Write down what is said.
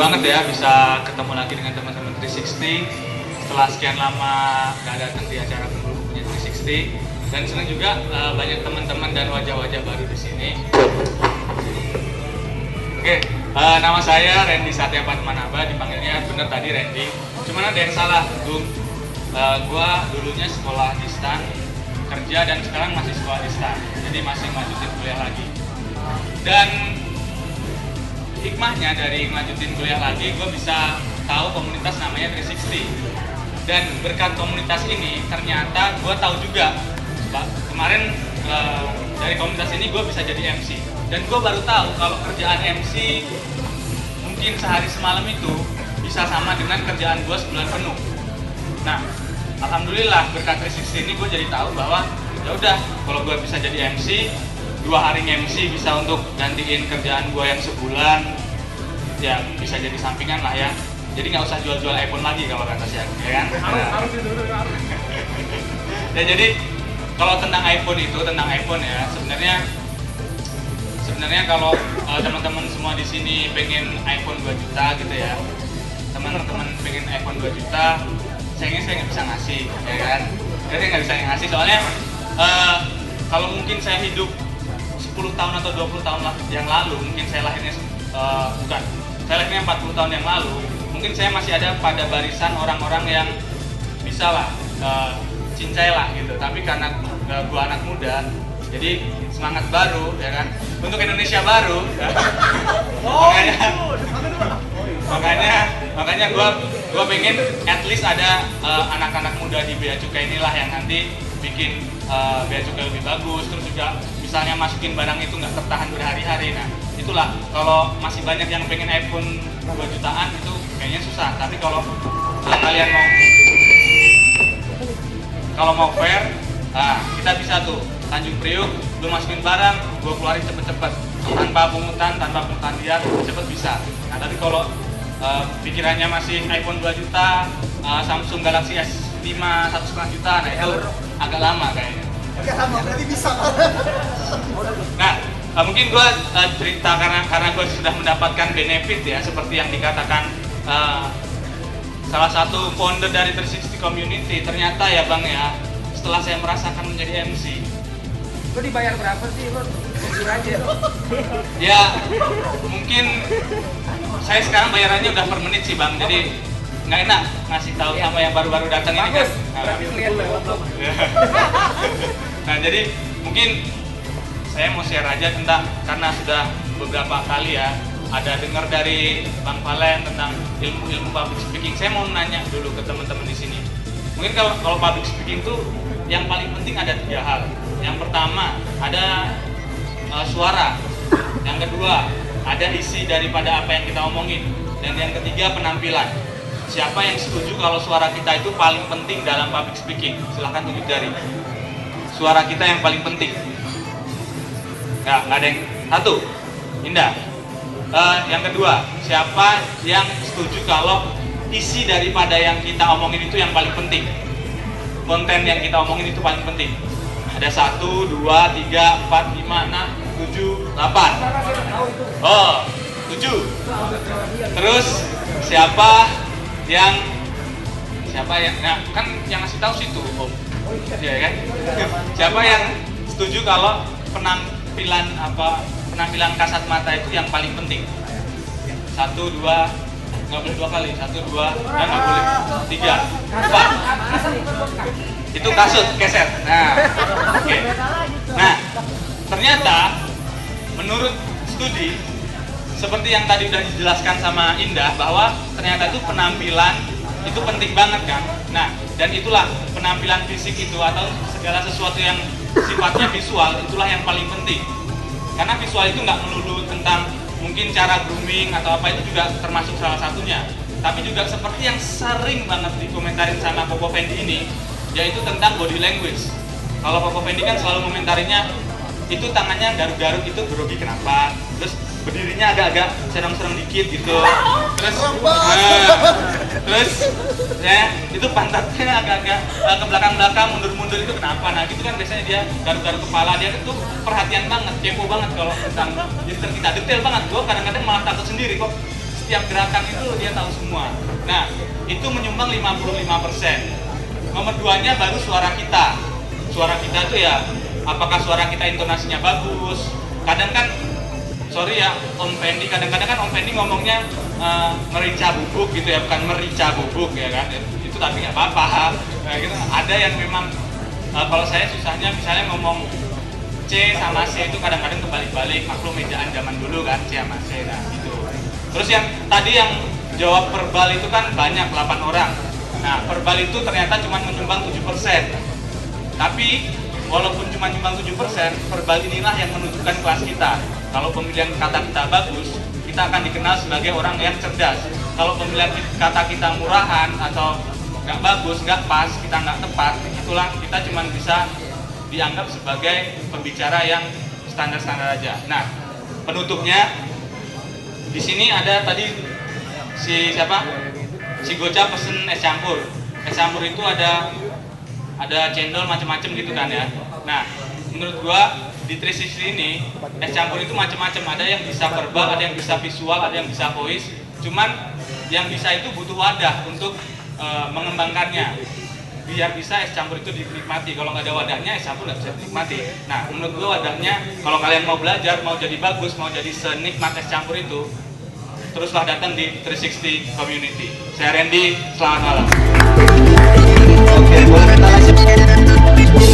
banget ya bisa ketemu lagi dengan teman-teman 360 setelah sekian lama nggak datang di acara punya 360, dan senang juga banyak teman-teman dan wajah-wajah baru di sini. Oke, nama saya Randy Satya Padmanaba, dipanggilnya bener tadi Randy. Cuman ada yang salah, gua dulunya sekolah di STAN, kerja dan sekarang masih sekolah di STAN, jadi masih lanjutin kuliah lagi. Dan hikmahnya dari lanjutin kuliah lagi, gue bisa tahu komunitas namanya 360. Dan berkat komunitas ini, ternyata gue tahu juga, kemarin dari komunitas ini gue bisa jadi MC. Dan gue baru tahu kalau kerjaan MC mungkin sehari semalam itu bisa sama dengan kerjaan gue sebulan penuh. Nah, alhamdulillah berkat 360 ini gue jadi tahu bahwa ya udah, kalau gue bisa jadi MC, 2 hari MC bisa untuk gantiin kerjaan gue yang sebulan, ya bisa jadi sampingan lah ya. Jadi nggak usah jual-jual iPhone lagi kalau kata saya, ya kan? Harus itu harus. Ya jadi kalau tentang iPhone ya, sebenarnya kalau teman-teman semua di sini pengen iPhone 2 juta gitu ya, teman-teman pengen iPhone 2 juta, sayangnya saya nggak bisa ngasih, ya kan? Jadi nggak bisa ngasih soalnya kalau mungkin saya hidup 10 tahun atau 20 tahun yang lalu, mungkin saya lahirnya saya lahirnya 40 tahun yang lalu, mungkin saya masih ada pada barisan orang-orang yang bisa lah cincai lah gitu. Tapi karena gua anak muda, jadi semangat baru ya kan, untuk Indonesia baru ya. makanya gua pengen at least ada anak-anak muda di Bea Cukai inilah yang nanti bikin Bea Cukai lebih bagus, terus juga misalnya masukin barang itu nggak tertahan berhari-hari. Nah itulah, kalau masih banyak yang pengen iPhone 2 jutaan itu kayaknya susah. Tapi kalau kalian mau fair, kita bisa tuh Tanjung Priuk, lu masukin barang, gua keluarin cepet-cepet tanpa pungutan liar, cepet bisa. Nah tapi kalau pikirannya masih iPhone 2 juta, Samsung Galaxy S5 1,5 juta, nah itu agak lama kayaknya. Agak lama, berarti bisa. Nah, mungkin gue cerita karena gue sudah mendapatkan benefit ya, seperti yang dikatakan salah satu founder dari 360 Community. Ternyata ya Bang ya, setelah saya merasakan menjadi MC, lo dibayar berapa sih? Lo jujur aja. Ya, mungkin saya sekarang bayarannya udah per menit sih Bang, jadi nggak enak ngasih tahu sama yang baru-baru datang ini kan. Nah jadi mungkin saya mau share aja tentang, karena sudah beberapa kali ya ada dengar dari Bang Valen tentang ilmu public speaking. Saya mau nanya dulu ke teman-teman di sini. Mungkin kalau public speaking tuh yang paling penting ada 3 hal. Yang pertama ada suara. Yang kedua ada isi daripada apa yang kita omongin. Dan yang ketiga penampilan. Siapa yang setuju kalau suara kita itu paling penting dalam public speaking? Silahkan tunjuk jari. Suara kita yang paling penting. Nggak ada yang satu. Indah. Yang kedua, siapa yang setuju kalau isi daripada yang kita omongin itu yang paling penting? Konten yang kita omongin itu paling penting. Ada 1, 2, 3, 4, 5, 6, 7, 8. Oh, 7. Terus siapa yang nah, kan yang ngasih tahu situ Om, ya kan? Siapa yang setuju kalau penampilan kasat mata itu yang paling penting? 1, 2, nggak boleh 2 kali, 1, 2, dan nggak boleh 3, 4. Itu kasut keset. Nah, oke. Nah, ternyata menurut studi seperti yang tadi udah dijelaskan sama Indah, bahwa ternyata itu penampilan itu penting banget kan. Nah, dan itulah penampilan fisik itu atau segala sesuatu yang sifatnya visual, itulah yang paling penting. Karena visual itu nggak melulu tentang mungkin cara grooming atau apa, itu juga termasuk salah satunya. Tapi juga seperti yang sering banget dikomentarin sama Popo Fendi ini, yaitu tentang body language. Kalau Popo Fendi kan selalu komentarinya itu tangannya garuk-garuk, itu grogi kenapa, terus berdirinya agak-agak serong-serong dikit gitu, terus ya itu pantatnya agak-agak ke belakang-belakang, mundur-mundur, itu kenapa? Nah gitu kan biasanya dia garuk-garuk kepala, dia itu perhatian banget, kepo banget kalau tentang gender kita, detail banget. Gue kadang-kadang malah takut sendiri kok, setiap gerakan itu dia tahu semua. Nah, itu menyumbang 55%. Nomor 2-nya baru suara kita. Suara kita itu ya, apakah suara kita intonasinya bagus? Kadang kan, sorry ya, Om Fendi, kadang-kadang kan Om Fendi ngomongnya merica bubuk gitu ya, bukan merica bubuk ya kan? Itu tapi nggak apa-apa. Nah, gitu. Ada yang memang kalau saya susahnya misalnya ngomong C sama C itu kadang-kadang kebalik-balik, maklum ejaan zaman dulu kan C sama C, nah gitu. Terus yang tadi yang jawab verbal itu kan banyak, 8 orang. Nah, verbal itu ternyata cuma menyumbang 7%. Tapi walaupun cuma menyumbang 7%, verbal inilah yang menunjukkan kelas kita. Kalau pemilihan kata kita bagus, kita akan dikenal sebagai orang yang cerdas. Kalau pemilihan kata kita murahan atau nggak bagus, nggak pas, kita nggak tepat, itulah kita cuma bisa dianggap sebagai pembicara yang standar-standar aja. Nah, penutupnya di sini ada tadi si siapa? Si Goca pesen es campur. Es campur itu ada cendol macam-macam gitu kan ya. Nah, menurut gua di 360 ini es campur itu macam-macam. Ada yang bisa verbal, ada yang bisa visual, ada yang bisa voice. Cuman yang bisa itu butuh wadah untuk mengembangkannya. Biar bisa es campur itu dinikmati. Kalau nggak ada wadahnya, es campur nggak bisa dinikmati. Nah, menurut gua wadahnya, kalau kalian mau belajar, mau jadi bagus, mau jadi senikmat es campur itu, teruslah datang di 360 Community. Saya Randy, selamat malam. Oke, boleh kita lanjut.